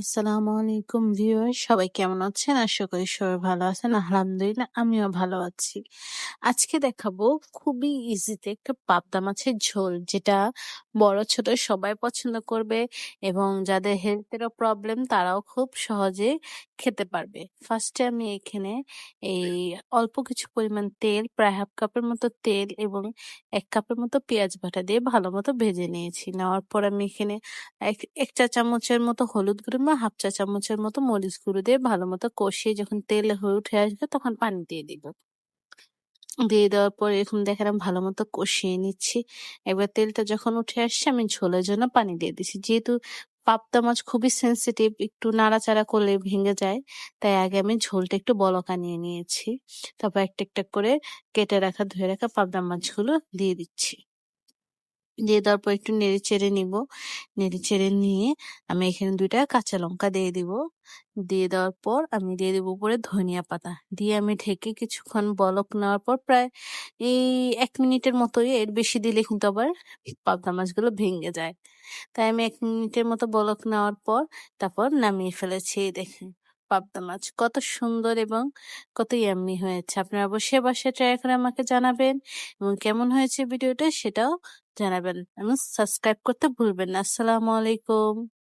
আসসালামু আলাইকুম ভিউয়ার, সবাই কেমন আছেন? আশা করি সবাই ভালো আছেন। আলহামদুলিল্লাহ আমিও ভালো আছি। আজকে দেখাবো খুবই ইজিতে একটা পাবদা মাছের ঝোল, যেটা বড় ছোট সবাই পছন্দ করবে এবং যাদের হেলথেরও প্রবলেম তারাও খুব সহজে খেতে পারবে। ফার্স্টে আমি এখানে এই অল্প কিছু পরিমাণ তেল, প্রায় হাফ কাপের মতো তেল এবং ১ কাপের মতো পেঁয়াজ বাটা দিয়ে ভালো মতো ভেজে নিয়েছি। নেওয়ার পর আমি এখানে ১ চা চামচের মতো হলুদ গুঁড়ো বা হাফ চা চামচের মতো মরিচ গুঁড়ো দিয়ে ভালো মতো কষিয়ে যখন তেল হয়ে উঠে আসবে তখন পানি দিয়ে দিব। দিয়ে দেওয়ার পর এরকম দেখেন আমি ভালো মতো কষিয়ে নিচ্ছি। এবার তেলটা যখন উঠে আসছে আমি ঝোলের জন্য পানি দিয়ে দিচ্ছি। যেহেতু পাবদা মাছ খুবই সেনসিটিভ, একটু নাড়াচাড়া করলে ভেঙে যায়। তাই আগে আমি ঝোলটা একটু বলকা নিয়ে নিয়েছি। তারপর একটা, একটা করে কেটে রাখা ধুয়ে রাখা পাবদা মাছগুলো দিয়ে দিচ্ছি। দিয়ে দেওয়ার পর একটু নেড়েচেড়ে নিব। নেড়েচেড়ে নিয়ে আমি এখানে ২ টা কাঁচা লঙ্কা দিয়ে দিব। দিয়ে দেওয়ার পর আমি দিয়ে দিব উপরে ধনিয়া পাতা। দিয়ে আমি ঢেকে কিছুক্ষণ বলক নেওয়ার পর প্রায় এই ১ মিনিটের মতোই, এর বেশি দিলে কিন্তু আবার পাবদা মাছগুলো ভেঙে যায়। তাই আমি ১ মিনিটের মতো বলক নেওয়ার পর তারপর নামিয়ে ফেলেছি। এই দেখেন পাবদা মাছ কত সুন্দর এবং কত ইয়াম্মি হয়েছে। আপনারা অবশ্যই বাসায় ট্রাই করে আমাকে জানাবেন এবং কেমন হয়েছে ভিডিওটা সেটাও জানাবেন এবং সাবস্ক্রাইব করতে ভুলবেন না। আসসালামু আলাইকুম।